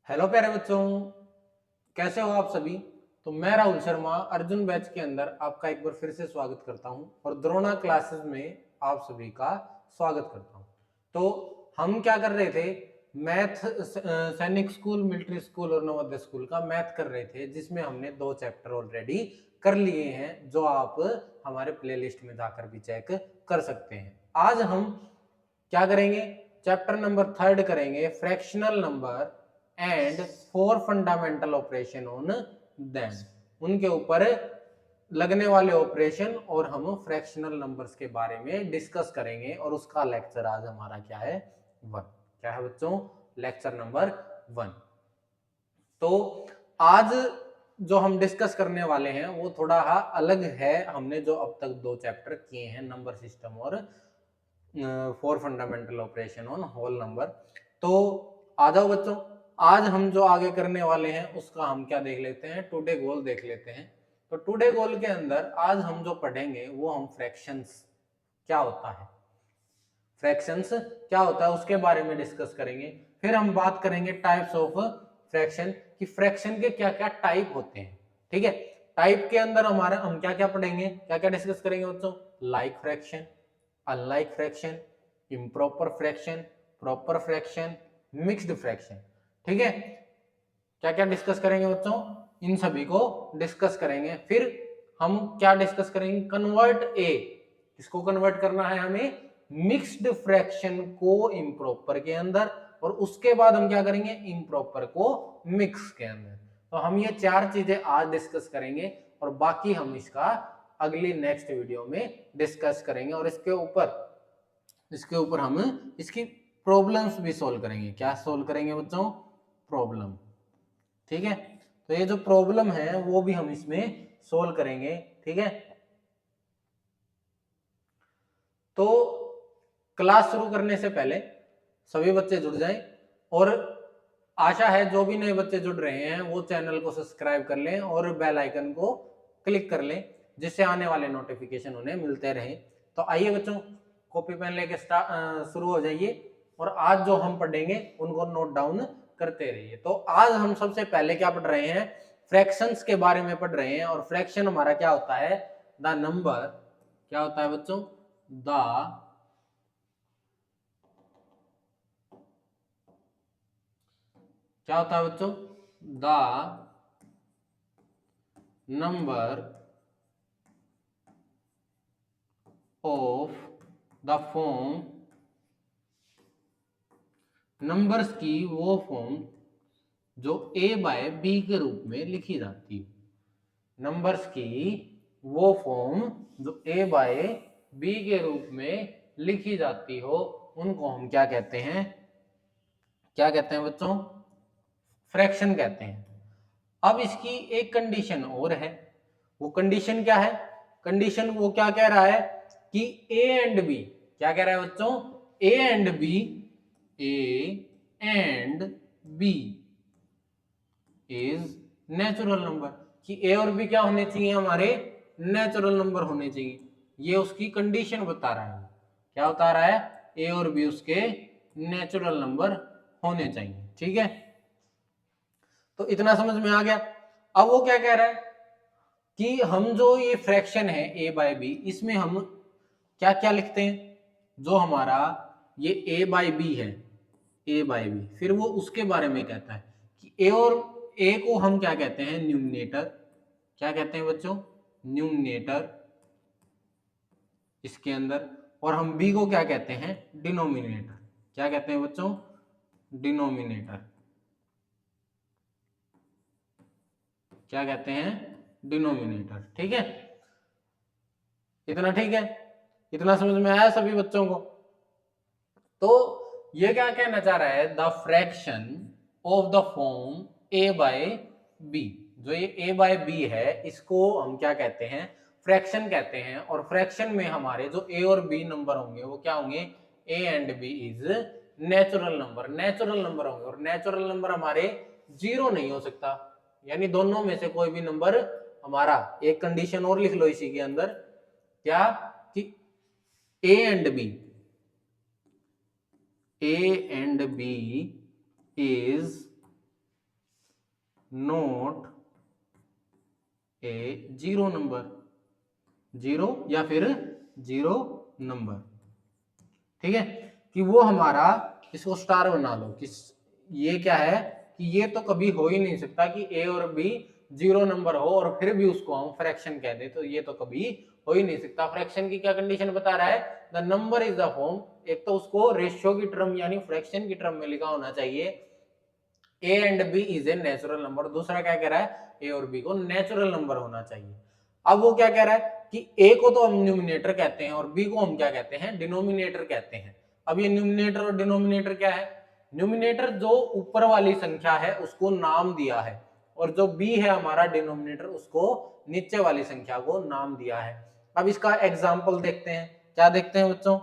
Hello प्यारे बच्चों, कैसे हो आप सभी। तो मैं राहुल शर्मा अर्जुन बैच के अंदर आपका एक बार फिर से स्वागत करता हूं और द्रोणा क्लासेस में आप सभी का स्वागत करता हूं। तो हम क्या कर रहे थे, मैथ सैनिक स्कूल, मिलिट्री स्कूल और नवोदय स्कूल का मैथ कर रहे थे, जिसमें हमने 2 चैप्टर ऑलरेडी कर लिए हैं, जो आप हमारे प्लेलिस्ट में जाकर भी चेक कर सकते हैं। आज हम क्या करेंगे, चैप्टर नंबर 3 करेंगे, fractional number and 4 fundamental operation on them. उनके ऊपर लगने वाले ऑपरेशन और हम फ्रैक्शनल नंबर्स के बारे में डिस्कस करेंगे। और उसका लेक्चर आज हमारा क्या है, 1। क्या है बच्चों, लेक्चर नंबर 1। तो आज जो हम डिस्कस करने वाले हैं वो थोड़ा अलग है। हमने जो अब तक 2 चैप्टर किए हैं, नंबर सिस्टम और 4 fundamental operation on whole number. तो आ जाओ बच्चों, आज हम जो आगे करने वाले हैं उसका हम क्या देख लेते हैं, टुडे गोल देख लेते हैं। तो टुडे गोल के अंदर आज हम जो पढ़ेंगे वो हम फ्रैक्शंस क्या होता है, फ्रैक्शंस क्या होता है उसके बारे में डिस्कस करेंगे। फिर हम बात करेंगे टाइप्स ऑफ फ्रैक्शन, कि फ्रैक्शन के क्या क्या टाइप होते हैं। ठीक है, टाइप के अंदर हमारा हम क्या क्या पढ़ेंगे, क्या क्या डिस्कस करेंगे बच्चों। Like fraction, unlike fraction, improper fraction, proper fraction, mixed fraction. ठीक है, क्या क्या डिस्कस करेंगे बच्चों, इन सभी को डिस्कस करेंगे। फिर हम क्या डिस्कस करेंगे, कन्वर्ट ए, इसको कन्वर्ट करना है हमें मिक्स्ड फ्रैक्शन को इम्प्रॉपर के अंदर, और उसके बाद हम क्या करेंगे, इम्प्रॉपर को मिक्स के अंदर। तो हम ये 4 चीजें आज डिस्कस करेंगे और बाकी हम इसका अगली नेक्स्ट वीडियो में डिस्कस करेंगे। और इसके ऊपर हम इसकी प्रॉब्लम्स भी सोल्व करेंगे। क्या सोल्व करेंगे बच्चों, प्रॉब्लम। ठीक है, तो ये जो प्रॉब्लम है वो भी हम इसमें सोल्व करेंगे। ठीक है, तो क्लास शुरू करने से पहले सभी बच्चे जुड़ जाएं, और आशा है जो भी नए बच्चे जुड़ रहे हैं वो चैनल को सब्सक्राइब कर लें और बेल आइकन को क्लिक कर लें, जिससे आने वाले नोटिफिकेशन उन्हें मिलते रहें। तो आइए बच्चों, कॉपी पेन लेके शुरू हो जाइए, और आज जो हम पढ़ेंगे उनको नोट डाउन करते रहिए। तो आज हम सबसे पहले क्या पढ़ रहे हैं, फ्रैक्शंस के बारे में पढ़ रहे हैं। और फ्रैक्शन हमारा क्या होता है, द नंबर, क्या होता है बच्चों, द क्या होता है बच्चों, the number of the form, numbers की वो फॉर्म जो a बाय बी के रूप में लिखी जाती है। नंबर्स की वो फॉर्म जो a बाय बी के रूप में लिखी जाती हो, उनको हम क्या कहते हैं, क्या कहते हैं बच्चों, फ्रैक्शन कहते हैं। अब इसकी एक कंडीशन और है, वो कंडीशन क्या है, कंडीशन वो क्या कह रहा है कि a एंड b, क्या कह रहा है बच्चों, a and b, a and b is natural number, कि a और b क्या होने चाहिए, हमारे नेचुरल नंबर होने चाहिए। ये उसकी कंडीशन बता रहा है। क्या बता रहा है, a और b उसके नेचुरल नंबर होने चाहिए। ठीक है, तो इतना समझ में आ गया। अब वो क्या कह रहा है कि हम जो ये फ्रैक्शन है a बाय बी, इसमें हम क्या क्या लिखते हैं, जो हमारा ये a बाय बी है, a बाय बी, फिर वो उसके बारे में कहता है कि a और a को हम क्या कहते हैं, न्यूमरेटर। क्या कहते हैं बच्चों, न्यूमरेटर इसके अंदर, और हम b को क्या कहते हैं, डिनोमिनेटर। क्या कहते हैं बच्चों, डिनोमिनेटर। क्या कहते हैं, डिनोमिनेटर। ठीक है, इतना ठीक है, इतना समझ में आया सभी बच्चों को। तो ये क्या कहना चाह रहा है, the fraction of the form a by B, जो ये a बाय बी है इसको हम क्या कहते हैं, फ्रैक्शन कहते हैं। और फ्रैक्शन में हमारे जो a और b नंबर होंगे वो क्या होंगे, a and b is natural number, natural number होंगे। और नेचुरल नंबर हमारे जीरो नहीं हो सकता, यानी दोनों में से कोई भी नंबर हमारा, एक कंडीशन और लिख लो इसी के अंदर, क्या, कि a and b, A and B is note A zero number, zero या फिर जीरो नंबर, ठीक है। कि वो हमारा, इसको स्टार बना लो कि ये क्या है कि ये तो कभी हो ही नहीं सकता कि ए और बी जीरो नंबर हो और फिर भी उसको हम फ्रैक्शन कह दे, तो ये तो कभी हो ही नहीं सकता। फ्रैक्शन की क्या कंडीशन बता रहा है, the number is the form, एक तो उसको रेशियो की टर्म यानी फ्रैक्शन की टर्म में लिखा होना चाहिए, A and B is a natural number. दूसरा क्या कह रहा है, ए और बी को नेचुरल नंबर होना चाहिए। अब वो क्या कह रहा है कि ए को तो हम न्यूमिनेटर कहते हैं और बी को हम क्या कहते हैं, डिनोमिनेटर कहते हैं। अब ये न्यूमिनेटर और डिनोमिनेटर क्या है, न्यूमिनेटर जो ऊपर वाली संख्या है उसको नाम दिया है, और जो बी है हमारा डिनोमिनेटर उसको नीचे वाली संख्या को नाम दिया है। अब इसका एग्जाम्पल देखते हैं, क्या देखते हैं बच्चों,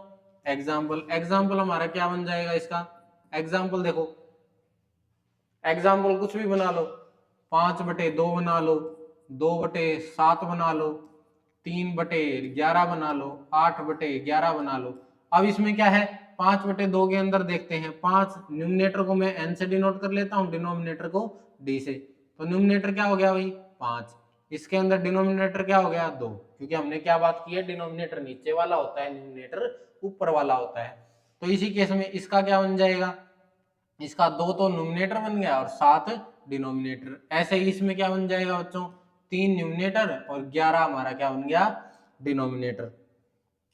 एग्जाम्पल हमारा क्या बन जाएगा इसका एग्जाम्पल, देखो एग्जाम्पल कुछ भी बना लो, 5/2 बना लो, 2/7 बना लो, 3/11 बना लो, 8/11 बना लो। अब इसमें क्या है, 5/2 के अंदर देखते हैं, 5 न्यूमिनेटर को मैं n से डिनोट कर लेता हूँ, डिनोमिनेटर को d से, तो न्यूमिनेटर क्या हो गया भाई 5, इसके अंदर डिनोमिनेटर क्या हो गया 2, क्योंकि हमने क्या बात की है, डिनोमिनेटर नीचे वाला होता है, न्यूमिनेटर ऊपर वाला होता है। तो इसी केस में इसका क्या बन जाएगा, इसका 2 तो न्यूमिनेटर बन गया और 7 डिनोमिनेटर। ऐसे ही इसमें क्या बन जाएगा बच्चों, 3 न्यूमिनेटर और 11 हमारा क्या बन गया डिनोमिनेटर,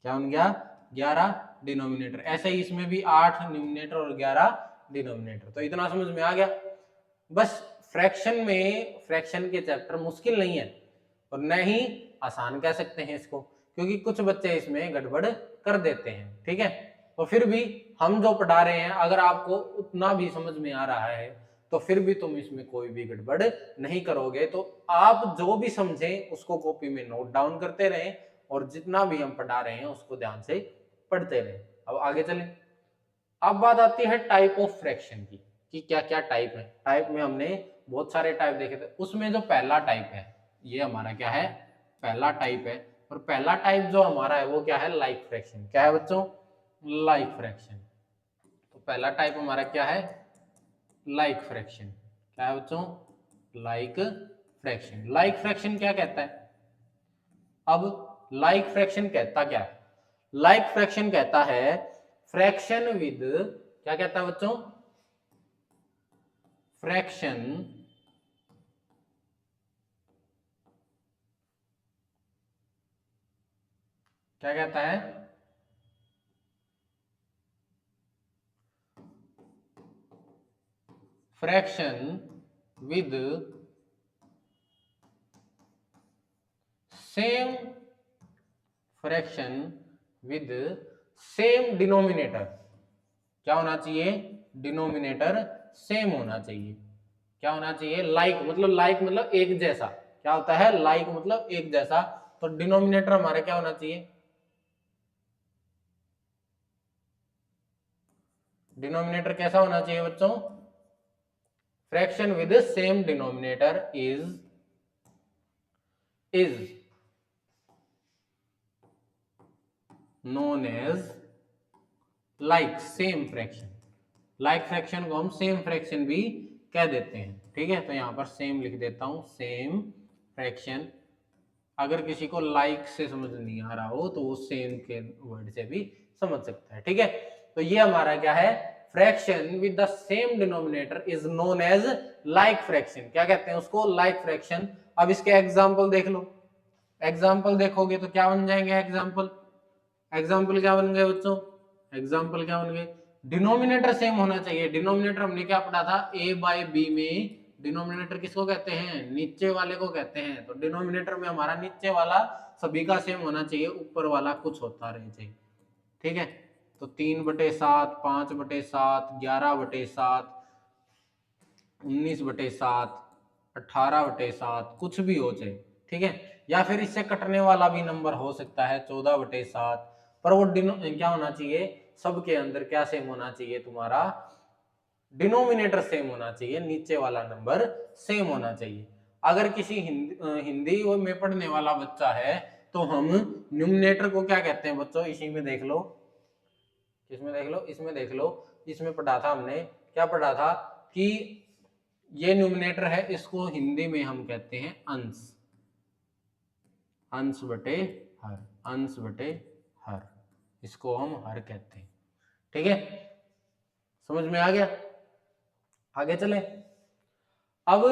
क्या बन गया 11 डिनोमिनेटर। ऐसे ही इसमें भी 8 न्यूमिनेटर और 11 डिनोमिनेटर। तो इतना समझ में आ गया। बस फ्रैक्शन में, फ्रैक्शन के चैप्टर मुश्किल नहीं है और न ही आसान कह सकते हैं इसको, क्योंकि कुछ बच्चे इसमें गड़बड़ कर देते हैं, ठीक है। तो फिर भी हम जो पढ़ा रहे हैं, अगर आपको उतना भी समझ में आ रहा है तो फिर भी तुम इसमें कोई भी गड़बड़ नहीं करोगे। तो आप जो भी समझें उसको कॉपी में नोट डाउन करते रहें और जितना भी हम पढ़ा रहे हैं उसको ध्यान से पढ़ते रहें। अब आगे चलें। अब बात आती है टाइप ऑफ फ्रैक्शन की, कि क्या क्या टाइप है। टाइप में हमने बहुत सारे टाइप देखे थे, उसमें जो पहला टाइप है ये हमारा क्या है, पहला टाइप है। और पहला टाइप जो हमारा है वो क्या है, लाइक फ्रैक्शन। क्या है बच्चों, लाइक फ्रैक्शन। तो पहला टाइप हमारा क्या है, लाइक फ्रैक्शन। क्या है बच्चों, लाइक फ्रैक्शन। लाइक फ्रैक्शन क्या कहता है, अब लाइक फ्रैक्शन कहता क्या है, लाइक फ्रैक्शन कहता है फ्रैक्शन विद, क्या कहता है बच्चों, फ्रैक्शन क्या कहता है, fraction with same, fraction with same denominator. क्या होना चाहिए, डिनोमिनेटर सेम होना चाहिए। क्या होना चाहिए, लाइक मतलब एक जैसा। क्या होता है, लाइक मतलब एक जैसा। तो डिनोमिनेटर हमारा क्या होना चाहिए, डिनोमिनेटर कैसा होना चाहिए बच्चों, fraction with same denominator is known as like same fraction. Like fraction को हम सेम फ्रैक्शन भी कह देते हैं, ठीक है। तो यहां पर सेम लिख देता हूं, सेम फ्रैक्शन। अगर किसी को लाइक से समझ नहीं आ रहा हो तो वो सेम के वर्ड से भी समझ सकता है, ठीक है। तो ये हमारा क्या है, fraction with the same denominator is known as like fraction. क्या कहते हैं उसको, लाइक फ्रैक्शन। अब इसके एग्जाम्पल देख लो, एग्जाम्पल देखोगे तो क्या बन जाएंगे एग्जाम्पल, एग्जाम्पल क्या बन गए बच्चों, एग्जाम्पल क्या बन गए, डिनोमिनेटर सेम होना चाहिए। डिनोमिनेटर हमने क्या पढ़ा था, ए बाय बी में डिनोमिनेटर किसको कहते हैं, नीचे वाले को कहते हैं। तो डिनोमिनेटर में हमारा नीचे वाला सभी का सेम होना चाहिए, ऊपर वाला कुछ होता रहना चाहिए, ठीक है। तो 3/7, 5/7, 11/7, 19/7, 18/7, कुछ भी हो जाए, ठीक है। या फिर इससे कटने वाला भी नंबर हो सकता है 14/7, पर वो क्या होना चाहिए, सबके अंदर क्या सेम होना चाहिए, तुम्हारा डिनोमिनेटर सेम होना चाहिए, नीचे वाला नंबर सेम होना चाहिए। अगर किसी हिंदी में पढ़ने वाला बच्चा है तो हम न्यूमिनेटर को क्या कहते हैं बच्चों, इसी में देख लो, इसमें देख लो, इसमें देख लो, इसमें पढ़ा था हमने, क्या पढ़ा था कि ये न्यूमिनेटर है, इसको हिंदी में हम कहते हैं अंश, अंश बटे हर, अंश बटे हर, इसको हम हर कहते हैं। ठीक है, समझ में आ गया? आगे चले। अब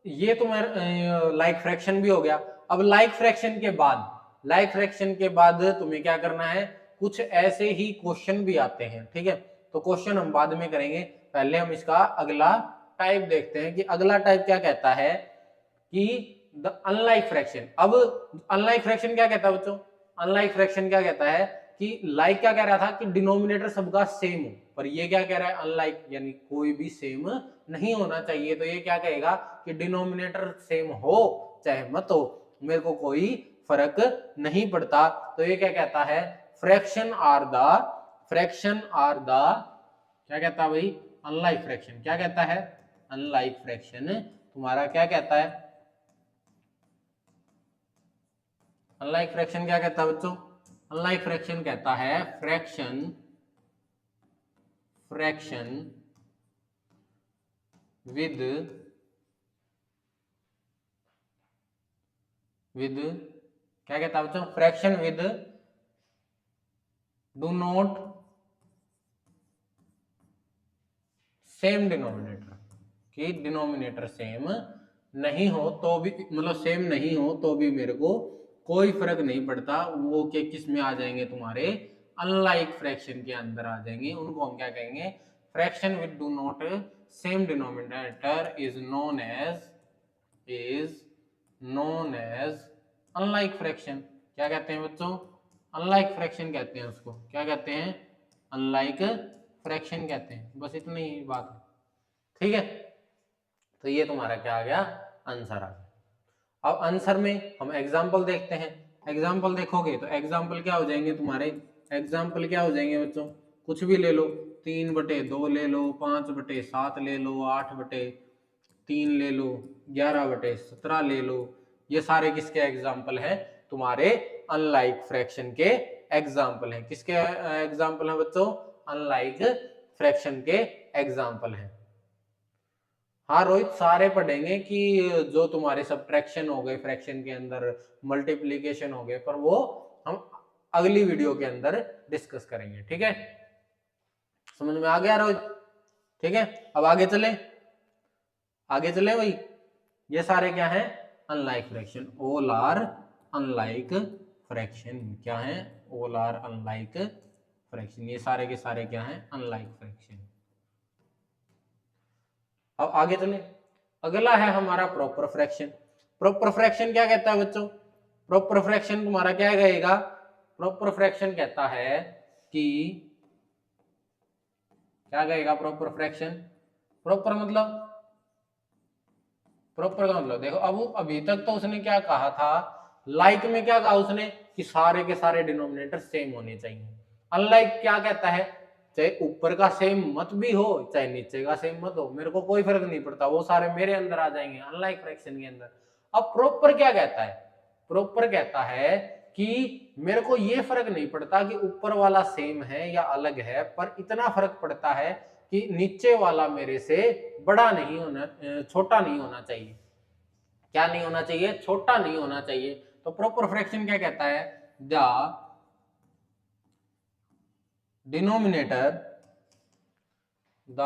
ये तो मेरा लाइक फ्रैक्शन भी हो गया। अब लाइक फ्रैक्शन के बाद, लाइक फ्रैक्शन के बाद तुम्हें क्या करना है, कुछ ऐसे ही क्वेश्चन भी आते हैं। ठीक है, तो क्वेश्चन हम बाद में करेंगे, पहले हम इसका अगला टाइप देखते हैं कि अगला टाइप क्या कहता है कि द अनलाइक फ्रैक्शन। अब अनलाइक फ्रैक्शन क्या कहता है बच्चों, अनलाइक फ्रैक्शन क्या कहता है कि लाइक क्या कह रहा था कि डिनोमिनेटर सबका सेम हो, पर ये क्या कह रहा है, अनलाइक यानी कोई भी सेम नहीं होना चाहिए। तो ये क्या कहेगा कि डिनोमिनेटर सेम हो चाहे मत हो, मेरे को कोई फर्क नहीं पड़ता। तो ये क्या कहता है, fraction are the, fraction are the, क्या कहता है भाई, अनलाइक फ्रैक्शन। क्या कहता है, अनलाइक फ्रैक्शन तुम्हारा क्या कहता है, अनलाइक फ्रैक्शन क्या कहता है बच्चों, अनलाइक फ्रैक्शन कहता है फ्रैक्शन, फ्रैक्शन विद, विद क्या कहता है बच्चों, fraction with do not same denominator, कि डिनोमिनेटर सेम नहीं हो तो भी, मतलब सेम नहीं हो तो भी मेरे को कोई फर्क नहीं पड़ता, वो के किस में आ जाएंगे, तुम्हारे अनलाइक फ्रैक्शन के अंदर आ जाएंगे। उनको हम क्या कहेंगे, fraction with do not same denominator is known as, is known as unlike fraction. क्या कहते हैं बच्चों, अनलाइक फ्रैक्शन कहते हैं उसको, क्या कहते हैं, अनलाइक फ्रैक्शन कहते हैं। बस इतनी ही बात है। ठीक है, तो ये तुम्हारा क्या आ गया, आंसर आ गया। अब आंसर में हम एग्जाम्पल देखते हैं। एग्जाम्पल देखोगे तो एग्जाम्पल क्या हो जाएंगे तुम्हारे, एग्जाम्पल क्या हो जाएंगे बच्चों, कुछ भी ले लो, 3/2 ले लो, 5/7 ले लो, 8/3 ले लो, 11/17 ले लो। ये सारे किसके एग्जाम्पल हैं, तुम्हारे अनलाइक फ्रैक्शन के एग्जाम्पल हैं। किसके एग्जाम्पल हैं बच्चों, अनलाइक फ्रैक्शन के एग्जाम्पल हैं। हाँ रोहित, सारे पढ़ेंगे कि जो तुम्हारे सब्ट्रैक्शन हो गए फ्रैक्शन के अंदर, मल्टीप्लीकेशन हो गए, पर वो हम अगली वीडियो के अंदर डिस्कस करेंगे। ठीक है, समझ में आ गया रोहित? ठीक है, अब आगे चले, आगे चले भाई। ये सारे क्या है, unlike fraction, all are unlike fraction. क्या है, ऑल आर अनलाइक फ्रैक्शन। ये सारे के सारे क्या है, अनलाइक फ्रैक्शन। अब आगे चले, अगला है हमारा प्रॉपर फ्रैक्शन। प्रॉपर फ्रैक्शन क्या कहता है बच्चों, प्रॉपर फ्रैक्शन तुम्हारा क्या कहेगा, प्रॉपर फ्रैक्शन कहता है कि, क्या कहेगा प्रॉपर फ्रैक्शन, प्रॉपर मतलब, प्रॉपर का मतलब देखो, अब अभी तक तो उसने क्या कहा था, लाइक में क्या कहा उसने कि सारे के सारे डिनोमिनेटर सेम होने चाहिए। अनलाइक क्या कहता है, चाहे ऊपर का सेम मत भी हो चाहे नीचे का सेम मत हो, मेरे को कोई फर्क नहीं पड़ता, वो सारे मेरे अंदर आ जाएंगे अनलाइक फ्रैक्शन के अंदर। अब प्रॉपर क्या कहता है, प्रॉपर कहता है कि मेरे को ये फर्क नहीं पड़ता कि ऊपर वाला सेम है या अलग है, पर इतना फर्क पड़ता है कि नीचे वाला मेरे से बड़ा नहीं होना, छोटा नहीं होना चाहिए। क्या नहीं होना चाहिए, छोटा नहीं होना चाहिए। तो प्रॉपर फ्रैक्शन क्या कहता है, the denominator, the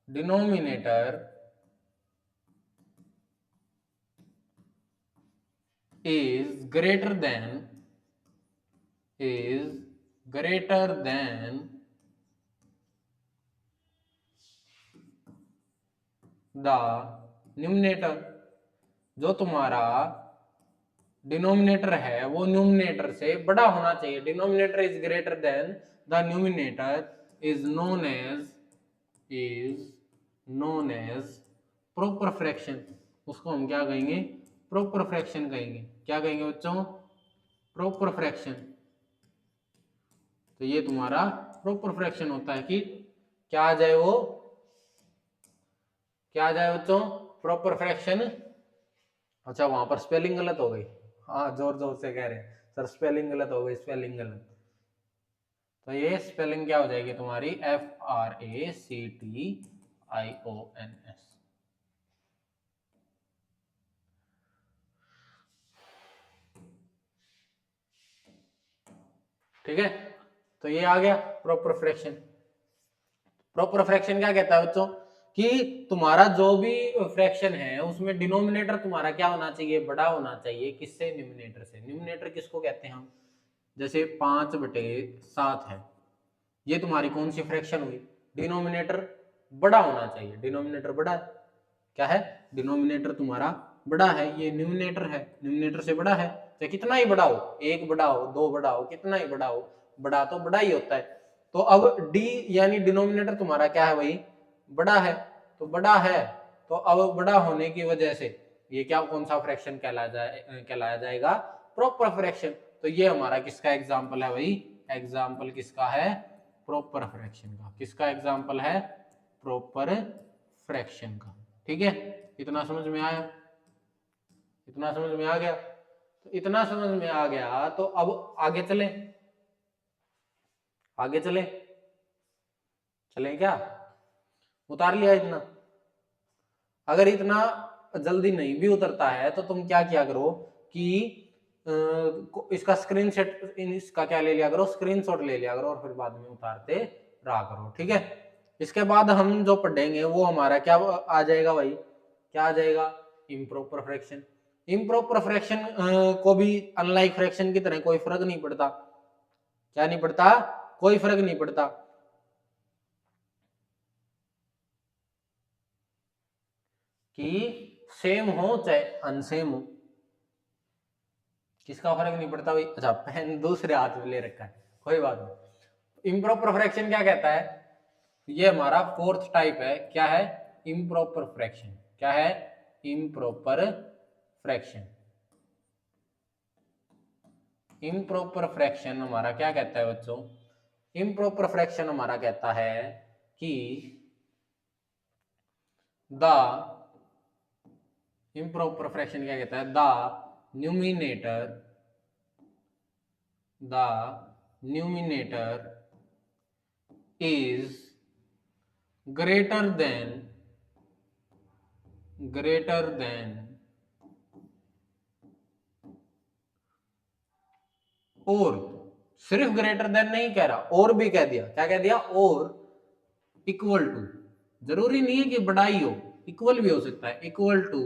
denominator is greater than, is greater than the numerator. जो तुम्हारा डिनोमिनेटर है वो न्यूमिनेटर से बड़ा होना चाहिए। Denominator is greater than the numerator is known as, is known as proper fraction. उसको हम क्या कहेंगे, प्रॉपर फ्रैक्शन कहेंगे। क्या कहेंगे बच्चों, प्रॉपर फ्रैक्शन। तो ये तुम्हारा प्रॉपर फ्रैक्शन होता है कि क्या आ जाए, वो क्या आ जाए बच्चों, प्रॉपर फ्रैक्शन। अच्छा वहां पर स्पेलिंग गलत हो गई, हाँ जोर जोर से कह रहे हैं सर स्पेलिंग गलत हो गई, स्पेलिंग गलत। तो ये स्पेलिंग क्या हो जाएगी तुम्हारी, FRACTIONS। ठीक है, तो ये आ गया प्रॉपर फ्रैक्शन। प्रॉपर फ्रैक्शन क्या कहता है बच्चों कि तुम्हारा जो भी फ्रैक्शन है उसमें डिनोमिनेटर तुम्हारा क्या होना चाहिए, बड़ा होना चाहिए। किससे? न्यूमिनेटर से। न्यूमिनेटर किसको कहते हैं हम? जैसे 5/7 है, ये तुम्हारी कौन सी फ्रैक्शन हुई? डिनोमिनेटर बड़ा होना चाहिए। डिनोमिनेटर बड़ा है, क्या है? डिनोमिनेटर तुम्हारा बड़ा है, ये न्यूमिनेटर है, न्यूमिनेटर से बड़ा है। तो कितना ही बड़ा हो, 1 बड़ा हो, 2 बड़ा हो, कितना ही बड़ा हो, बड़ा तो बड़ा ही होता है। तो अब डी यानी डिनोमिनेटर तुम्हारा क्या है भाई? बड़ा है। तो बड़ा है, तो अब बड़ा होने की वजह से ये क्या, कौन सा फ्रैक्शन कहलाया जाएगा? Proper fraction. तो ये हमारा किसका एग्जाम्पल है भाई? एग्जाम्पल किसका है? प्रॉपर फ्रैक्शन का। किसका एग्जाम्पल है? प्रॉपर फ्रैक्शन का। ठीक है, इतना समझ में आया? इतना समझ में आ गया? तो इतना समझ में आ गया तो अब आगे चले। आगे चले, चले क्या? उतार लिया इतना? अगर इतना जल्दी नहीं भी उतरता है तो तुम क्या किया करो कि इसका स्क्रीनशॉट, इसका क्या ले लिया करो? स्क्रीनशॉट ले लिया करो और फिर बाद में उतारते रहा करो। ठीक है, इसके बाद हम जो पढ़ेंगे वो हमारा क्या आ जाएगा भाई? क्या आ जाएगा? Improper fraction. इम्प्रॉपर फ्रैक्शन को भी अनलाइक फ्रैक्शन की तरह कोई फर्क नहीं पड़ता। क्या नहीं पड़ता? कोई फर्क नहीं पड़ता कि सेम हो चाहे अनसेम हो, किसका फर्क नहीं पड़ता भाई। अच्छा, पेन दूसरे हाथ में ले रखा है, कोई बात नहीं। इम्प्रॉपर फ्रैक्शन क्या कहता है? ये हमारा फोर्थ टाइप है। क्या है? Improper fraction. क्या है? Improper fraction. इम्प्रॉपर फ्रैक्शन हमारा क्या कहता है बच्चों? इम्प्रॉपर फ्रैक्शन हमारा कहता है कि द इम्प्रॉपर फ्रैक्शन क्या कहता है? The numerator is greater than और, सिर्फ ग्रेटर देन नहीं कह रहा, और भी कह दिया। क्या कह दिया? और इक्वल टू। जरूरी नहीं है कि बड़ा ही हो, इक्वल भी हो सकता है। Equal to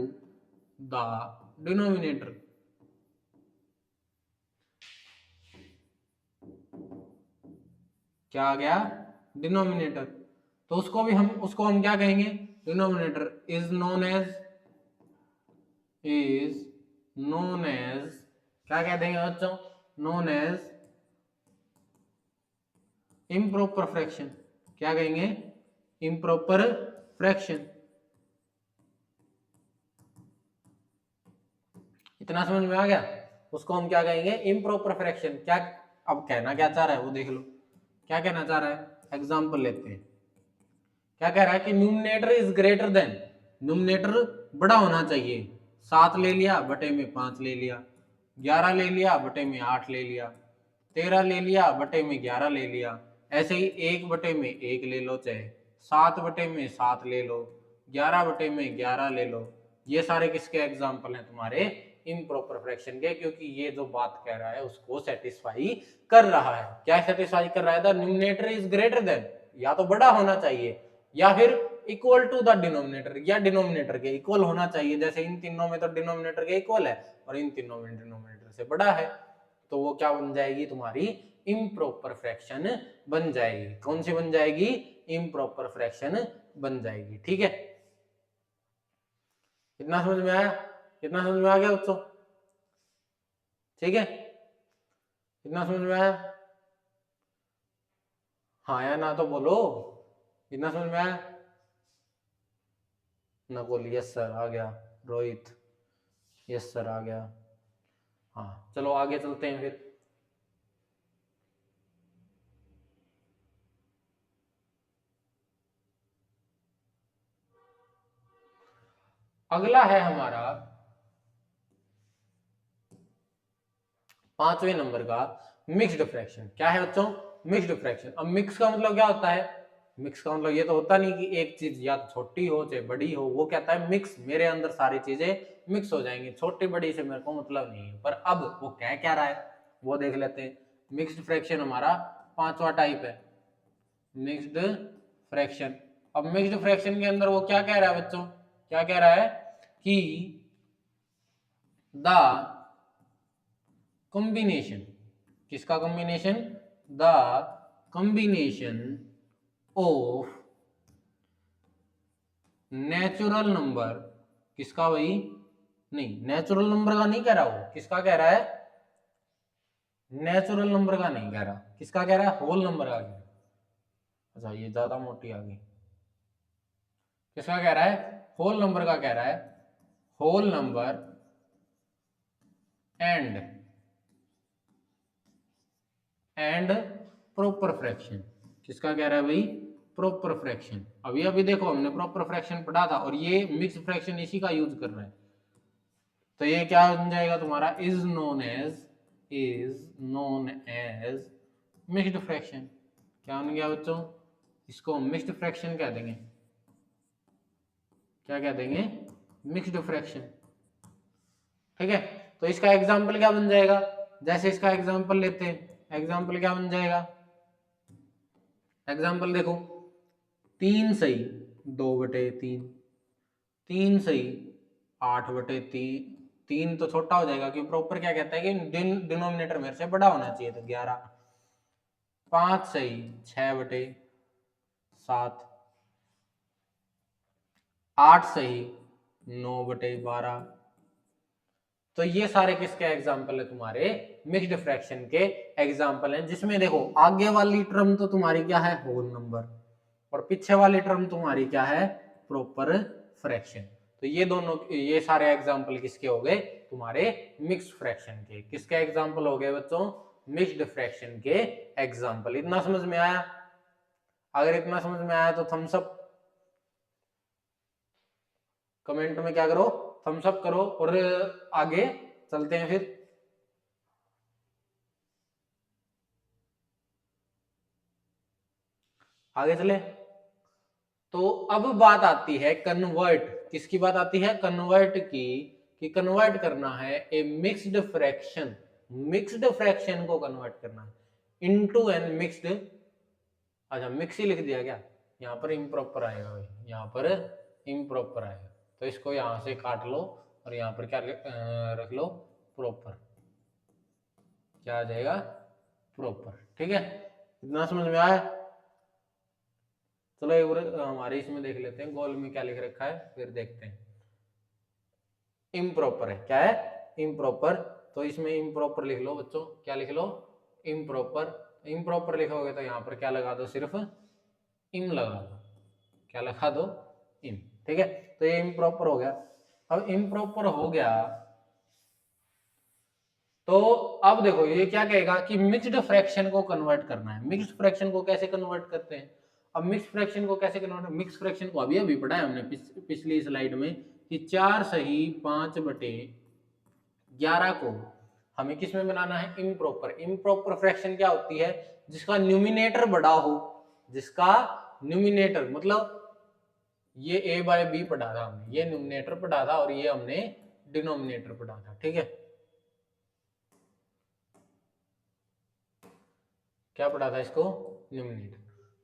the denominator. क्या आ गया? डिनोमिनेटर। तो उसको हम क्या कहेंगे? डिनोमिनेटर इज नोन एज क्या कह देंगे बच्चों? Known as improper fraction. क्या कहेंगे? Improper fraction. इतना समझ में आ गया? उसको हम क्या कहेंगे? Improper fraction. क्या अब कहना क्या चाह रहा है वो देख लो। क्या कहना चाह रहा है? एग्जाम्पल लेते हैं। क्या कह रहा है कि numerator is greater then, numerator बड़ा होना चाहिए। 7 ले लिया बटे में 5 ले लिया, 11 ले लिया बटे में 8 ले लिया, 13 ले लिया बटे में 11 ले लिया। ऐसे ही 1 बटे में 1 ले लो, चाहे 7 बटे में 7 ले लो, 11 बटे में 11 ले लो। ये सारे किसके एग्जाम्पल हैं? तुम्हारे इम्प्रॉपर फ्रैक्शन के, क्योंकि ये जो बात कह रहा है उसको सेटिस्फाई कर रहा है। क्या सेटिस्फाई कर रहा है? The numerator is greater then, या तो बड़ा होना चाहिए या फिर इक्वल टू द डिनोमिनेटर, या डिनोमिनेटर के इक्वल होना चाहिए। जैसे इन तीनों में तो डिनोमिनेटर के इक्वल है और इन तीनों में डिनोमिनेटर से बड़ा है, तो वो क्या बन जाएगी? तुम्हारी इम्प्रॉपर फ्रैक्शन बन जाएगी। कौन सी बन जाएगी? इम्प्रॉपर फ्रैक्शन बन जाएगी। ठीक है, इतना समझ में आया? कितना समझ में आ गया बच्चों? ठीक है, इतना समझ में आया? हाँ या ना तो बोलो। इतना समझ में आया? नकुल यस सर आ गया, रोहित यस सर आ गया। हाँ चलो आगे चलते हैं फिर। अगला है हमारा 5वें नंबर का मिक्स्ड फ्रैक्शन। क्या है बच्चों? Mixed fraction. अब मिक्स का मतलब क्या होता है? मिक्स का मतलब ये तो होता नहीं कि एक चीज या तो छोटी हो चाहे बड़ी हो। वो कहता है मिक्स, मेरे अंदर सारी चीजें मिक्स हो जाएंगी, छोटी बड़ी से मेरे को मतलब नहीं है। पर अब वो कह क्या रहा है वो देख लेते हैं। मिक्स्ड फ्रैक्शन हमारा पांचवा टाइप है, मिक्स्ड फ्रैक्शन। अब मिक्स्ड फ्रैक्शन के अंदर वो क्या कह रहा है बच्चों, क्या कह रहा है कि द कॉम्बिनेशन, किसका combination, the combination of natural number, किसका भाई, नहीं नेचुरल नंबर का नहीं कह रहा, वो किसका कह रहा है, नेचुरल नंबर का नहीं कह रहा, किसका कह रहा है, होल नंबर का कह रहा है। अच्छा ये ज्यादा मोटी आ गई, किसका कह रहा है, होल नंबर का कह रहा है, whole number and proper fraction, किसका कह रहा है भाई, प्रॉपर फ्रैक्शन। अभी अभी देखो हमने प्रॉपर फ्रैक्शन पढ़ा था और ये मिक्स फ्रैक्शन इसी का यूज कर रहे हैं। तो ये क्या बन जाएगा तुम्हारा, is known as mixed fraction. क्या बन गया बच्चों, इसको मिक्स्ड फ्रैक्शन कह देंगे, क्या कह देंगे, मिक्स्ड फ्रैक्शन। ठीक है, तो इसका एग्जाम्पल क्या बन जाएगा, जैसे इसका एग्जाम्पल लेते हैं, एग्जाम्पल क्या बन जाएगा, एग्जाम्पल देखो, 3 सही 2/3, 3 सही 8/3, 3 तो छोटा हो जाएगा क्योंकि प्रॉपर क्या कहता है कि डिनोमिनेटर मेरे से बड़ा होना चाहिए, तो 11, 5 सही 6/7, 8 सही 9/12। तो ये सारे किसके एग्जाम्पल है, तुम्हारे मिक्स्ड फ्रैक्शन के एग्जाम्पल हैं, जिसमें देखो आगे वाली टर्म तो तुम्हारी क्या है, होल नंबर, और पीछे वाली टर्म तुम्हारी क्या है, प्रॉपर फ्रैक्शन। तो ये दोनों, ये सारे एग्जाम्पल किसके हो गए, तुम्हारे मिक्स्ड फ्रैक्शन के। किसके एग्जाम्पल हो गए बच्चों, मिक्स्ड फ्रैक्शन के एग्जाम्पल। इतना समझ में आया, अगर इतना समझ में आया तो थम्स अप, कमेंट में क्या करो, थम्स अप करो, और आगे चलते हैं फिर। आगे चले, तो अब बात आती है कन्वर्ट, किसकी बात आती है, कन्वर्ट की, कि कन्वर्ट करना है ए मिक्स्ड फ्रैक्शन, मिक्स्ड फ्रैक्शन को कन्वर्ट करना है इनटू एन मिक्स्ड, अच्छा मिक्स ही लिख दिया क्या, यहाँ पर इम्प्रॉपर आएगा भाई, यहाँ पर इम्प्रॉपर आएगा, तो इसको यहाँ से काट लो और यहाँ पर क्या रख लो, प्रॉपर, क्या आ जाएगा, प्रॉपर। ठीक है, इतना समझ में आया। चलो एक बार हमारे इसमें देख लेते हैं, गोल में क्या लिख रखा है, फिर देखते हैं। इम्प्रॉपर है, क्या है, इम्प्रॉपर, तो इसमें इम्प्रॉपर लिख लो बच्चों, क्या लिख लो, इम्प्रॉपर। इम्प्रॉपर लिखोगे तो यहाँ पर क्या लगा दो, सिर्फ इम लगा दो, क्या लगा दो, इम। ठीक है, तो ये इम्प्रॉपर हो गया। अब इम्प्रॉपर हो गया तो अब देखो ये क्या कहेगा कि मिक्स्ड फ्रैक्शन को कन्वर्ट करना है। मिक्स्ड फ्रैक्शन को कैसे कन्वर्ट करते हैं, अब मिक्स्ड फ्रैक्शन को कैसे कन्वर्ट, मिक्स्ड फ्रैक्शन को अभी अभी पढ़ा है हमने पिछली स्लाइड में, कि 4 सही 5/11 को हमें किस में बनाना है, इम्प्रॉपर। इम्प्रॉपर फ्रैक्शन क्या होती है, जिसका न्यूमिनेटर बड़ा हो, जिसका न्यूमिनेटर मतलब ये a/b पढ़ा था हमने, ये न्यूमिनेटर पढ़ा था और ये हमने डिनोमिनेटर पढ़ा था। ठीक है, क्या पढ़ा था, इसको न्यूमिनेटर।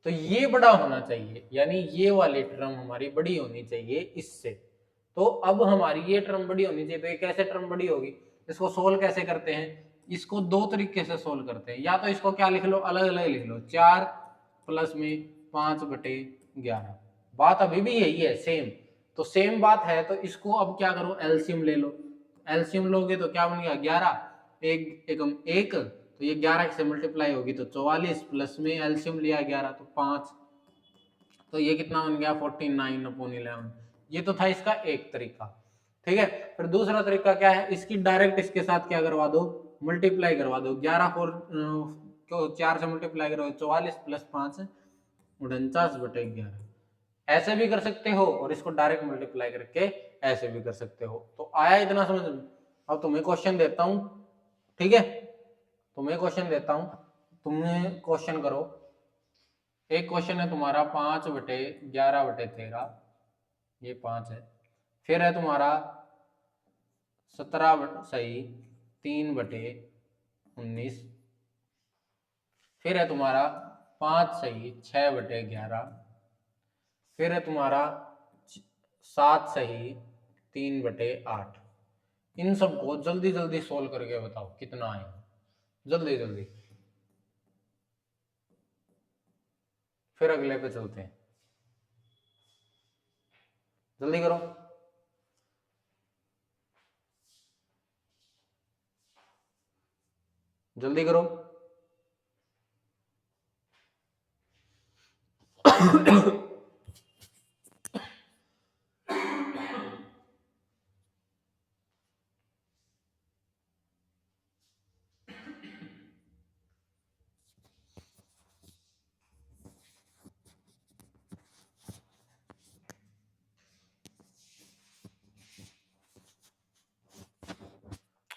तो ये बड़ा होना चाहिए, यानी ये वाली टर्म हमारी बड़ी होनी चाहिए इससे। तो अब हमारी ये टर्म बड़ी होनी चाहिए, तो ये कैसे टर्म बड़ी होगी, इसको सोल्व कैसे करते हैं, इसको दो तरीके से सोल्व करते हैं। या तो इसको क्या लिख लो, अलग अलग लिख लो, 4 प्लस में 5/11, बात अभी भी यही है, सेम। तो सेम बात है, तो इसको अब क्या करो, एलसीएम ले लो। एलसीएम लोगे तो क्या बन गया, 11, एक, तो ये 11 से मल्टीप्लाई होगी तो 44, प्लस में एलसीएम लिया 11 तो 5, तो ये कितना बन गया, 49/11। ये तो था इसका एक तरीका। ठीक है, फिर दूसरा तरीका क्या है, इसकी डायरेक्ट इसके साथ क्या करवा दो, मल्टीप्लाई करवा दो। 4 से मल्टीप्लाई करो 44, प्लस 5 49/11, ऐसे भी कर सकते हो और इसको डायरेक्ट मल्टीप्लाई करके ऐसे भी कर सकते हो। तो आया इतना समझ में। अब तुम्हें क्वेश्चन देता हूं, ठीक है, तुम्हें क्वेश्चन देता हूं, तुम्हें क्वेश्चन करो। एक क्वेश्चन है तुम्हारा 5/11/13, ये 5 है। फिर है तुम्हारा 17 सही 3/19, फिर है तुम्हारा 5 सही 6/11, फिर है तुम्हारा 7 सही 3/8। इन सबको जल्दी जल्दी सोल्व करके बताओ कितना आएगा, जल्दी जल्दी। फिर अगले पे चलते हैं, जल्दी करो। जल्दी करो।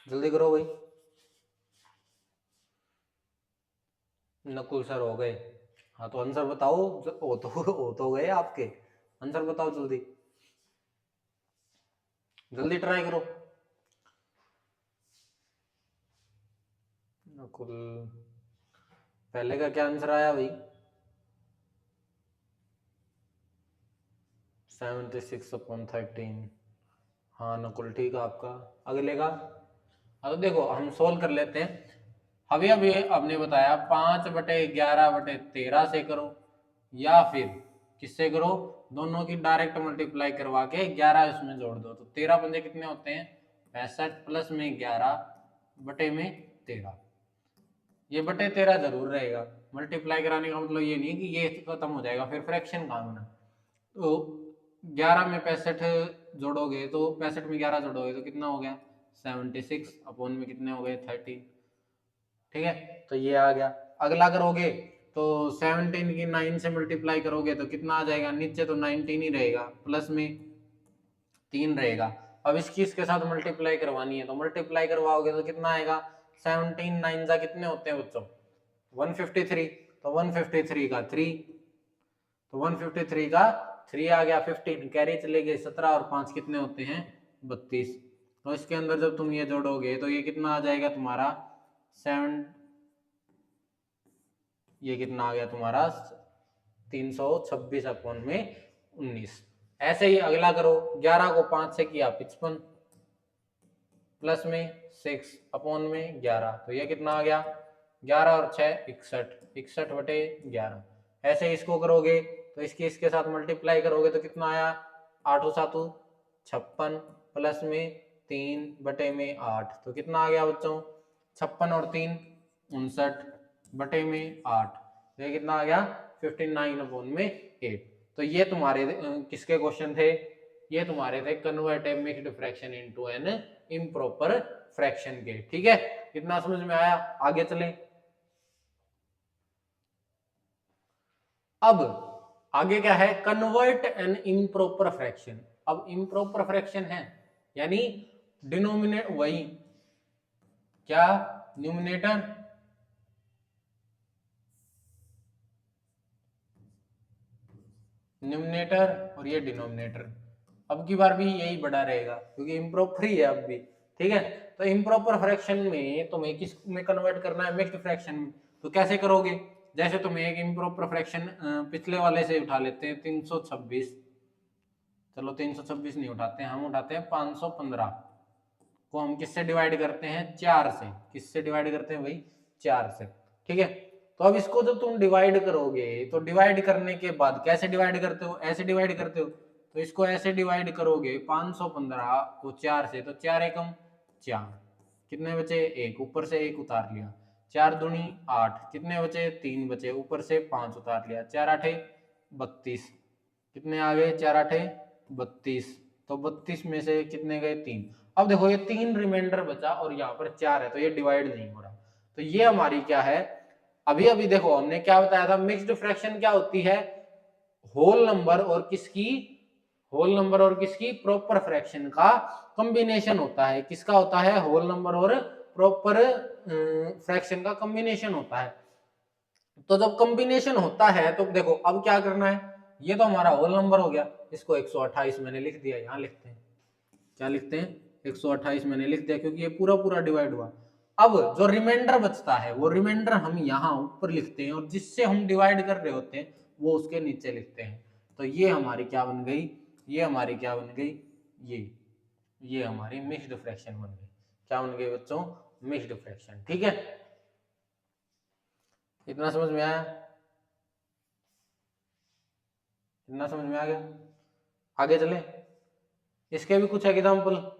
जल्दी करो भाई। नकुल सर हो गए। हाँ तो आंसर बताओ, हो तो गए आपके। आंसर बताओ जल्दी, जल्दी ट्राई करो। नकुल, पहले का क्या आंसर आया भाई? 76/13। हाँ नकुल ठीक है आपका। अगले का तो देखो हम सोल्व कर लेते हैं। अभी अभी आपने बताया 5/11/13 से करो, या फिर किससे करो, दोनों की डायरेक्ट मल्टीप्लाई करवा के 11 इसमें जोड़ दो, तो 13 पंजे कितने होते हैं 65, प्लस में 11/13। ये बटे 13 जरूर रहेगा। मल्टीप्लाई कराने का मतलब ये नहीं कि ये खत्म हो जाएगा फिर फ्रैक्शन काम ना। तो 11 में 65 जोड़ोगे तो 65 में 11 जोड़ोगे तो कितना हो गया 76, अपॉन में कितने हो गए 30। ठीक है, तो ये आ गया। अगला करोगे तो 17 की 9 से मल्टीप्लाई करोगे तो कितना आ जाएगा, नीचे तो 19 ही रहेगा, प्लस में 3 रहेगा। अब इसकी इसके साथ मल्टीप्लाई करवानी है तो मल्टीप्लाई करवाओगे तो कितना आएगा, 17 9 जा कितने होते हैं बच्चों 153, तो 153 का 3, तो 153 का 3 आ गया, 15 कैरी चले गए, 17 और 5 कितने होते हैं 32। तो इसके अंदर जब तुम ये जोड़ोगे तो ये कितना आ जाएगा तुम्हारा 7, ये कितना आ गया तुम्हारा 326/19। ऐसे ही अगला करो, 11 को 5 से किया 55, प्लस में 6/11, तो ये कितना आ गया 11 और 6 61, 61/11। ऐसे ही इसको करोगे तो इसके इसके साथ मल्टीप्लाई करोगे तो कितना आया 8 7 56, प्लस में 3/8, तो कितना आ गया बच्चों 56 और 3 59/8, तो ये कितना आ गया 59/8। तो ये तुम्हारे किसके क्वेश्चन थे, ये तुम्हारे थे convert a mixed fraction into an improper fraction के। ठीक है, इतना समझ में आया, आगे चलें। अब आगे क्या है, कन्वर्ट एन इम्प्रॉपर फ्रैक्शन। अब इम्प्रॉपर फ्रैक्शन है यानी डिनोमिनेट वही क्या, न्यूमिनेटर और ये डिनोमिनेटर। अब की बार भी यही बड़ा रहेगा क्योंकि इम्प्रॉपर ही है अब भी। ठीक है, तो इम्प्रॉपर फ्रैक्शन में तुम्हें किस में कन्वर्ट करना है, मिक्स्ड फ्रैक्शन में। तो कैसे करोगे, जैसे तुम्हें एक इम्प्रॉपर फ्रैक्शन पिछले वाले से उठा लेते हैं 326, चलो 326 नहीं उठाते हैं, हम उठाते हैं 515 को हम किससे डिवाइड करते हैं 4 से, किससे डिवाइड करते हैं भाई 4 से। ठीक है, तो अब इसको जब तुम डिवाइड करोगे तो डिवाइड करने के बाद कैसे डिवाइड करते हो, ऐसे डिवाइड करते हो, तो इसको ऐसे डिवाइड करोगे 515 को 4 से, तो 4 एकम 4, कितने बचे 1, ऊपर से 1 उतार लिया, 4 दूनी 8, कितने बचे 3 बचे, ऊपर से 5 उतार लिया, 4 8 32, कितने आ गए 4 8 32, तो 32 में से कितने गए 3। अब देखो ये 3 रिमाइंडर बचा और यहाँ पर 4 है तो ये डिवाइड नहीं हो रहा, तो ये हमारी क्या है, अभी अभी देखो हमने क्या बताया था, मिक्स्ड फ्रैक्शन क्या होती है, होल नंबर और किसकी, होल नंबर और किसकी, प्रॉपर फ्रैक्शन का कॉम्बिनेशन होता है। किसका होता है, होल नंबर और प्रॉपर फ्रैक्शन का कॉम्बिनेशन होता है। तो जब कॉम्बिनेशन होता है तो देखो अब क्या करना है, ये तो हमारा होल नंबर हो गया, इसको 128 मैंने लिख दिया, यहाँ लिखते हैं क्या लिखते हैं 128 मैंने लिख दिया क्योंकि ये पूरा पूरा डिवाइड हुआ। अब जो रिमाइंडर बचता है वो रिमाइंडर हम यहाँ ऊपर लिखते हैं और जिससे हम डिवाइड कर रहे होते हैं वो उसके नीचे लिखते हैं। तो ये हमारी क्या बन गई, ये हमारी क्या बन गई, ये हमारी मिक्स्ड फ्रैक्शन बन गई। क्या बन गई बच्चों, मिक्स्ड फ्रैक्शन। ठीक है, इतना समझ में आया, इतना समझ में आ गया। आगे चले, इसके भी कुछ एग्जाम्पल,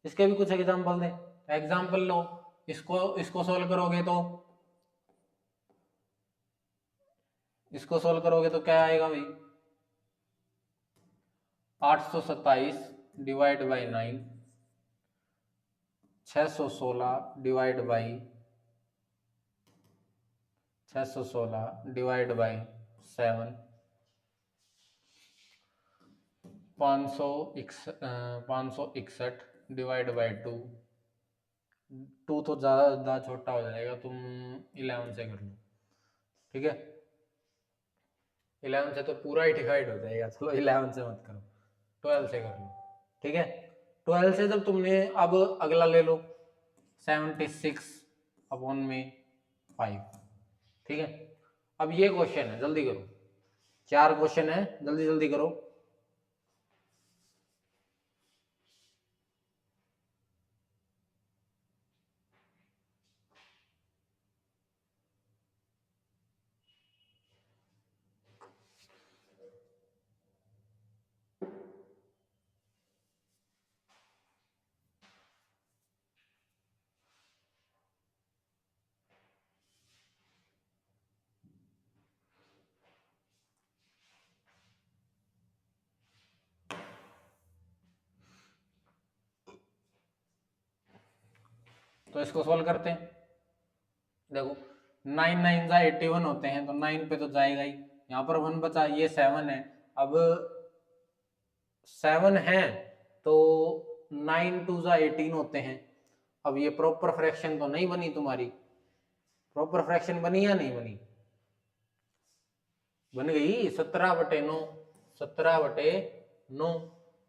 इसके भी कुछ एग्जाम्पल दे। एग्जाम्पल लो, इसको सोल्व करोगे तो, इसको सोल्व करोगे तो क्या आएगा भाई, 827 divide by 9, 616 divide by 7, 561 divide by 2 तो ज्यादा छोटा हो जाएगा, तुम 11 से कर लो। ठीक है, 11 से तो पूरा ही डिवाइड हो जाएगा, चलो 11 से मत करो, 12 से कर लो। ठीक है, 12 से जब तुमने, अब अगला ले लो 76 अपॉन में 5। ठीक है, अब ये क्वेश्चन है, जल्दी करो, 4 क्वेश्चन है, जल्दी जल्दी करो। तो इसको सोल्व करते हैं। देखो 9 9 जा 81 होते हैं, तो 9 पे तो जाएगा ही, यहाँ पर 1 बचा, ये 7 है। अब 7 है तो 9 2 जा 18 होते हैं। अब ये प्रॉपर फ्रैक्शन तो नहीं बनी तुम्हारी, प्रॉपर फ्रैक्शन बनी या नहीं बनी, बन गई 17/9, 17/9,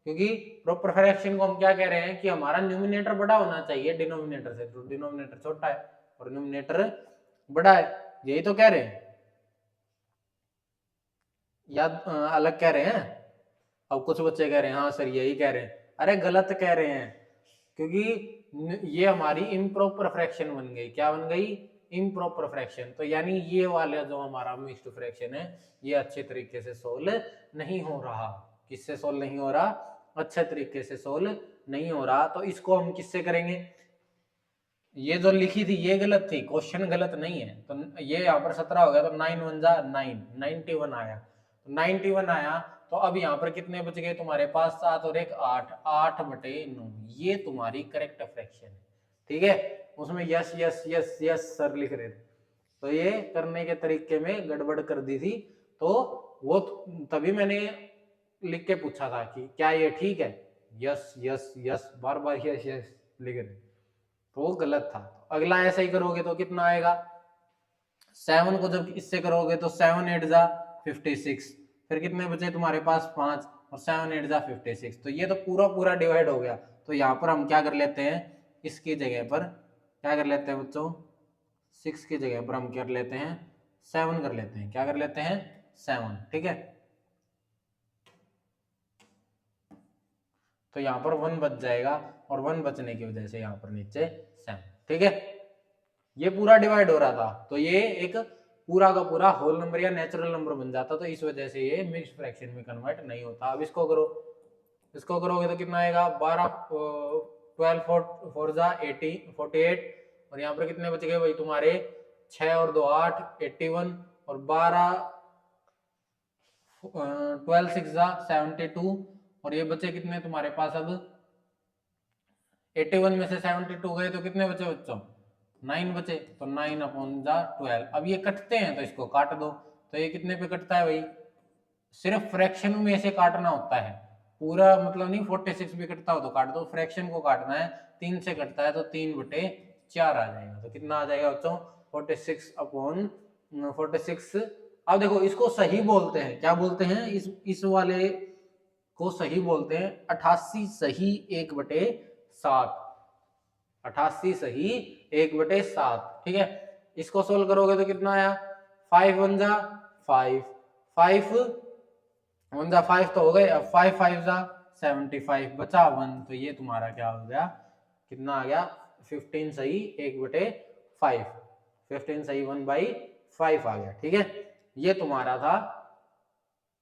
क्योंकि प्रॉपर फ्रैक्शन को हम क्या कह रहे हैं कि हमारा न्यूमिनेटर बड़ा होना चाहिए डिनोमिनेटर से, तो डिनोमिनेटर छोटा है और न्यूमिनेटर बड़ा है, यही तो कह रहे हैं, या अलग कह रहे हैं। अब कुछ बच्चे कह रहे हैं हाँ सर यही कह रहे हैं, अरे गलत कह रहे हैं, क्योंकि ये हमारी इम्प्रॉपर फ्रैक्शन बन गई। क्या बन गई, इम्प्रॉपर फ्रैक्शन। तो यानी ये वाला जो हमारा मिक्स्ड फ्रैक्शन है ये अच्छे तरीके से सोल्व नहीं हो रहा। किससे सोल्व नहीं हो रहा, अच्छे तरीके से सोल्व नहीं हो रहा। तो इसको हम किससे करेंगे, ये जो लिखी थी ये गलत थी, क्वेश्चन गलत नहीं है। तो ये यहाँ पर 17 हो गया, तो 9 1 जा 9, 91 आया, तो 91 आया। तो अब यहाँ पर कितने बच गए तुम्हारे पास, 7 और 1 8, 8/9, ये तुम्हारी करेक्ट फ्रैक्शन है। ठीक है, उसमें yes yes yes yes sir लिख रहे थे, तो ये करने के तरीके में गड़बड़ कर दी थी, तो वो तभी मैंने लिख के पूछा था कि क्या ये ठीक है, यस यस यस बार बार यस यस लिख रहे, तो वो गलत था। अगला ऐसा ही करोगे तो कितना आएगा, 7 को जब इससे करोगे तो 7 8 जा 56, फिर कितने बचे तुम्हारे पास 5, और 7 8 जा 56, तो ये तो पूरा पूरा डिवाइड हो गया। तो यहाँ पर हम क्या कर लेते हैं, इसकी जगह पर क्या कर लेते हैं बच्चों, 6 की जगह पर हम क्या कर लेते हैं, 7 कर लेते हैं। क्या कर लेते हैं, 7। ठीक है, तो यहाँ पर 1 बच जाएगा, और 1 बचने की वजह से यहाँ पर नीचे 7। ठीक है, ये पूरा डिवाइड हो रहा था, तो ये एक पूरा का पूरा होल नंबर या नेचुरल नंबर बन जाता, तो इस वजह से ये मिक्स्ड फ्रैक्शन में कन्वर्ट नहीं होता। अब इसको करो, इसको करोगे तो कितना आएगा, 12 12 4 जा 48, और यहाँ पर कितने बच गए भाई तुम्हारे, 6 और 2 8 81, और 12 12 6 जा 72, और ये बचे कितने तुम्हारे पास, अब 81 में से 72 गए तो कितने बचे बच्चों, 9 बचे, तो 9/12। अब ये कटते हैं तो इसको काट दो, तो ये कितने पे कटता है भाई, सिर्फ फ्रैक्शन में से काटना होता है, पूरा मतलब नहीं, 46 भी कटता हो तो काट दो, फ्रैक्शन को काटना है, 3 से कटता है तो 3/4 आ जाएगा। तो कितना आ जाएगा बच्चों, 46/46। अब देखो इसको सही बोलते हैं, क्या बोलते हैं, इस वाले को सही बोलते हैं 88 सही 1/7, 88 सही 1/7, ठीक है। इसको सोल्व करोगे तो कितना आया, 5 1 जा 5, 5 1 जा 5 तो हो गए, अब 5 5 जा 75 बचा 1, तो ये तुम्हारा क्या हो गया, कितना आ गया 15 सही 1/5, 15 सही 1/5 आ गया, ठीक है। ये तुम्हारा था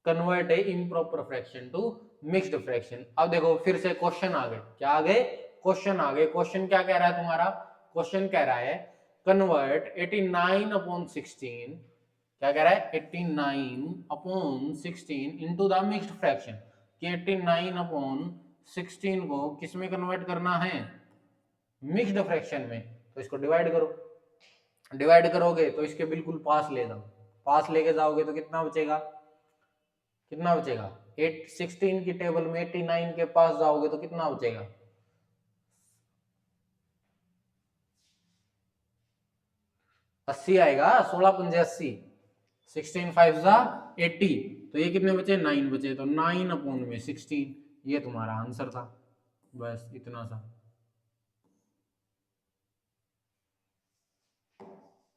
convert a improper fraction to mixed fraction. अब देखो फिर से क्वेश्चन आ गए, क्या आ गए, क्वेश्चन आ गए। क्वेश्चन क्या कह रहा है तुम्हारा, क्वेश्चन कह रहा है कन्वर्ट 89/16, क्या कह रहा है 89/16 इनटू द मिक्स्ड फ्रैक्शन, कि 89/16 को किसमें कन्वर्ट करना है, मिक्स्ड फ्रैक्शन में। तो इसको डिवाइड करो, डिवाइड करोगे तो इसके बिल्कुल पास ले जाओ, पास लेके जाओगे तो कितना बचेगा, कितना बचेगा 16 की टेबल में 89 के पास जाओगे तो कितना बचेगा, 80 आएगा, 16 पंजे 80, 16 5 जा 80, तो ये कितने बचे 9 बचे, तो 9/16, ये तुम्हारा आंसर था, बस इतना सा।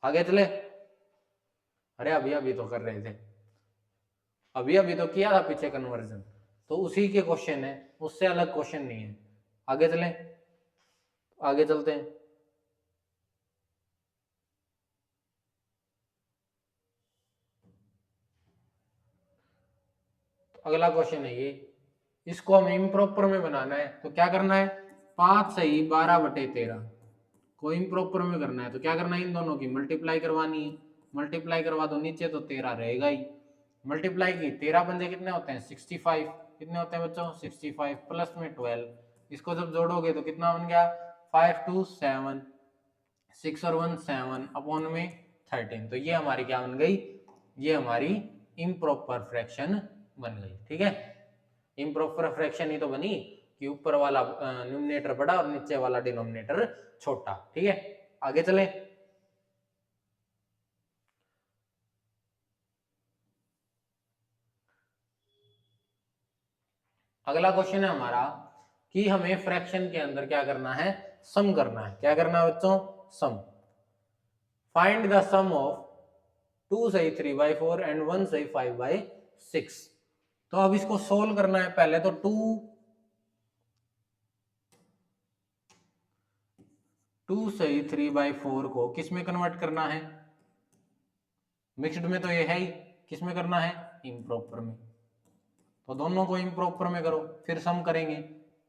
आगे चले, अरे अभी अभी तो कर रहे थे, अभी अभी तो किया था पीछे कन्वर्जन, तो उसी के क्वेश्चन है, उससे अलग क्वेश्चन नहीं है। आगे चले, आगे चलते हैं। अगला क्वेश्चन है ये, इसको हमें इम्प्रॉपर में बनाना है, तो क्या करना है, 5 सही 12/13 को इम्प्रॉपर में करना है, तो क्या करना है, इन दोनों की मल्टीप्लाई करवानी है, मल्टीप्लाई करवा दो, नीचे तो 13 रहेगा ही, मल्टीप्लाई की 13 पंजे कितने होते हैं 65, कितने होते हैं बच्चों 65 प्लस में 12, इसको जब जोड़ोगे तो कितना बन गया 5 2 7, 6 और 1 7 अपॉन में 13, तो ये हमारी क्या बन गई, ये हमारी इम्प्रॉपर फ्रैक्शन बन गई, ठीक है। इम्प्रॉपर फ्रैक्शन ही तो बनी कि ऊपर वाला न्यूमरेटर बड़ा और नीचे वाला डिनोमिनेटर छोटा, ठीक है। आगे चले, अगला क्वेश्चन है हमारा कि हमें फ्रैक्शन के अंदर क्या करना है, सम करना है, क्या करना है बच्चों, सम। फाइंड द सम ऑफ 2 सही 3/4 एंड 1 सही 5/6। तो अब इसको सोल्व करना है, पहले तो 2 सही 3/4 को किस में कन्वर्ट करना है, मिक्स्ड में तो ये है ही, किस में करना है, इम्प्रॉपर में, तो दोनों को इम्प्रॉपर में करो, फिर सम करेंगे,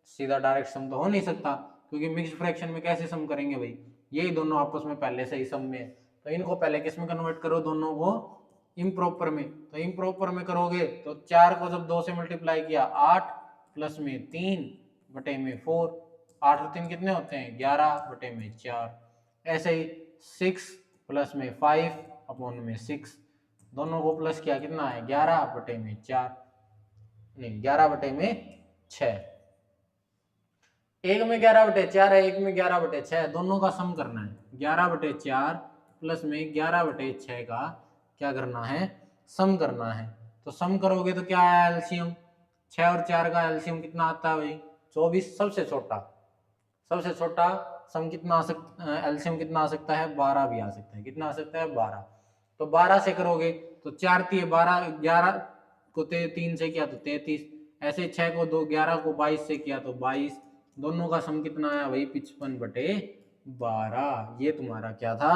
सीधा डायरेक्ट सम तो हो नहीं सकता, क्योंकि मिक्स्ड फ्रैक्शन में कैसे सम करेंगे भाई, यही दोनों आपस में पहले से ही सम में है, तो इनको पहले किस में कन्वर्ट करो, दोनों को इम्प्रॉपर में। तो इम्प्रॉपर में करोगे तो 4 को जब 2 से मल्टीप्लाई किया 8 प्लस में 3/4, 8 और 3 कितने होते हैं 11/4, ऐसे ही 6 प्लस में 5 अपॉन में 6, दोनों को प्लस किया कितना है 11/4, नहीं 11/6, एक में 11/4 है, एक में 11/6, दोनों का सम करना है, 11/4 प्लस में 11/6 का क्या करना है, सम करना है। तो सम करोगे तो क्या आया एलसीएम, 6 और 4 का एलसीएम कितना आता है भाई 24, सबसे छोटा, सबसे छोटा सम कितना आ सकता, एलसीएम कितना आ सकता है 12 भी आ सकता है, कितना आ सकता है 12, तो 12 से करोगे तो 4 3 12, 11 को 3 से किया तो 33, ऐसे 6 को 2 11 को 22 से किया तो 22, दोनों का सम कितना आया भाई 55/12, ये तुम्हारा क्या था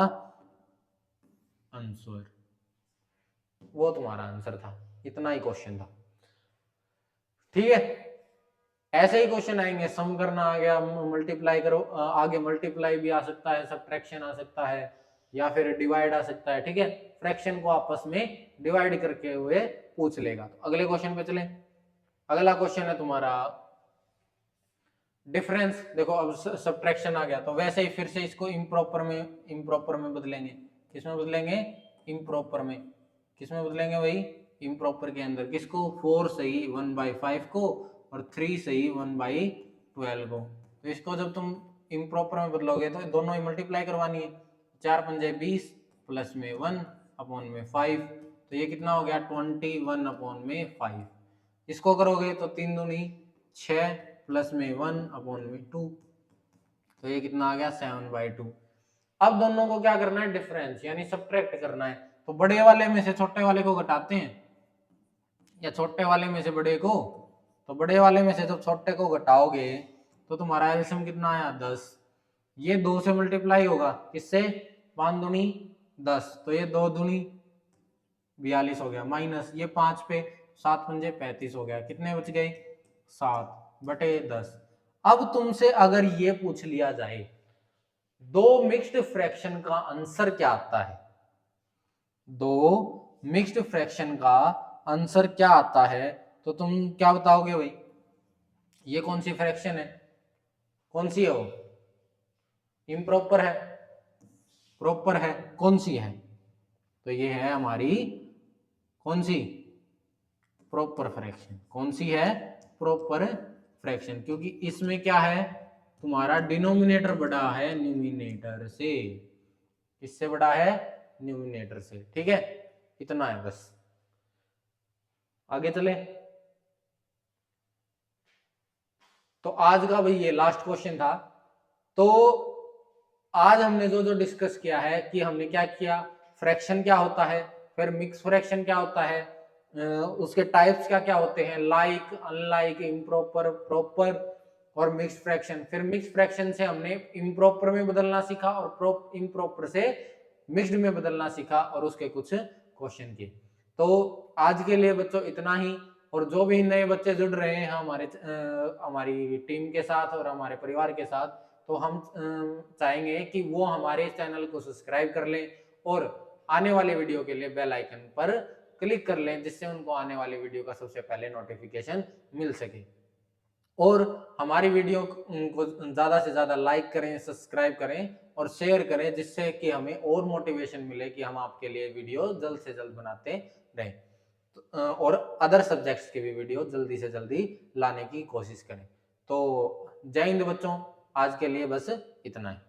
आंसर, वो तुम्हारा आंसर था, इतना ही क्वेश्चन था, ठीक है। ऐसे ही क्वेश्चन आएंगे, सम करना आ गया, मल्टीप्लाई करो, आगे मल्टीप्लाई भी आ सकता है, सब्ट्रैक्शन आ सकता है, या फिर डिवाइड आ सकता है, ठीक है। फ्रैक्शन को आपस में डिवाइड करके हुए पूछ लेगा। तो अगले क्वेश्चन पे चले, अगला क्वेश्चन है तुम्हारा डिफरेंस। देखो अब सब्ट्रैक्शन आ गया, तो वैसे ही फिर से इसको इम्प्रॉपर में बदलेंगे, किसमें बदलेंगे, इम्प्रॉपर में, किसमें बदलेंगे भाई, इम्प्रॉपर के अंदर, किसको 4 सही 1/5 को और 3 सही 1/12 को। तो इसको जब तुम इम्प्रॉपर में बदलोगे तो दोनों ही मल्टीप्लाई करवानी है, 4 पंजे 20 प्लस में 1 अपॉन में 5, तो ये कितना हो गया 21 अपॉन में 5, इसको करोगे तो 3 दूनी 6 प्लस में 1 अपॉन में 2, तो ये कितना आ गया 7/2, अब दोनों को क्या करना है, डिफरेंस यानी सब्ट्रैक्ट करना है। तो बड़े वाले में से छोटे वाले को घटाते हैं, या छोटे वाले में से बड़े को, तो बड़े वाले में से जब छोटे को घटाओगे तो तुम्हारा एलसीएम कितना आया 10। ये 2 से मल्टीप्लाई होगा, किससे, 5 दूनी 10, तो ये 2 दूनी 42 हो गया, माइनस ये 5 पे 7 पंजे 35 हो गया, कितने बच गए 7/10। अब तुमसे अगर ये पूछ लिया जाए दो मिक्स्ड फ्रैक्शन का आंसर क्या आता है, दो मिक्स्ड फ्रैक्शन का आंसर क्या आता है, तो तुम क्या बताओगे भाई, ये कौन सी फ्रैक्शन है, कौन सी है वो, इम्प्रॉपर है, प्रॉपर है, कौन सी है, तो ये है हमारी कौन सी, प्रॉपर फ्रैक्शन। कौन सी है, प्रॉपर फ्रैक्शन, क्योंकि इसमें क्या है, तुम्हारा डिनोमिनेटर बड़ा है न्यूमिनेटर से, किससे बड़ा है, न्यूमिनेटर से, ठीक है, इतना है बस। आगे चले, तो आज का भाई ये लास्ट क्वेश्चन था। तो आज हमने जो जो डिस्कस किया है कि हमने क्या किया, फ्रैक्शन क्या होता है, फिर मिक्स फ्रैक्शन क्या होता है, उसके टाइप्स क्या क्या होते हैं, लाइक, अनलाइक, इम्प्रॉपर, प्रॉपर और मिक्स फ्रैक्शन। फिर मिक्स फ्रैक्शन से हमने इम्प्रॉपर में बदलना सीखा और इम्प्रॉपर से मिक्स्ड में बदलना सीखा और उसके कुछ क्वेश्चन किए। तो आज के लिए बच्चों इतना ही, और जो भी नए बच्चे जुड़ रहे हैं हमारी टीम के साथ और हमारे परिवार के साथ, तो हम चाहेंगे कि वो हमारे चैनल को सब्सक्राइब कर लें और आने वाले वीडियो के लिए बेल आइकन पर क्लिक कर लें, जिससे उनको आने वाले वीडियो का सबसे पहले नोटिफिकेशन मिल सके। और हमारी वीडियो को ज़्यादा से ज़्यादा लाइक करें, सब्सक्राइब करें और शेयर करें, जिससे कि हमें और मोटिवेशन मिले कि हम आपके लिए वीडियो जल्द से जल्द बनाते रहें और अदर सब्जेक्ट्स के भी वीडियो जल्दी से जल्दी लाने की कोशिश करें। तो जय हिंद बच्चों, आज के लिए बस इतना है।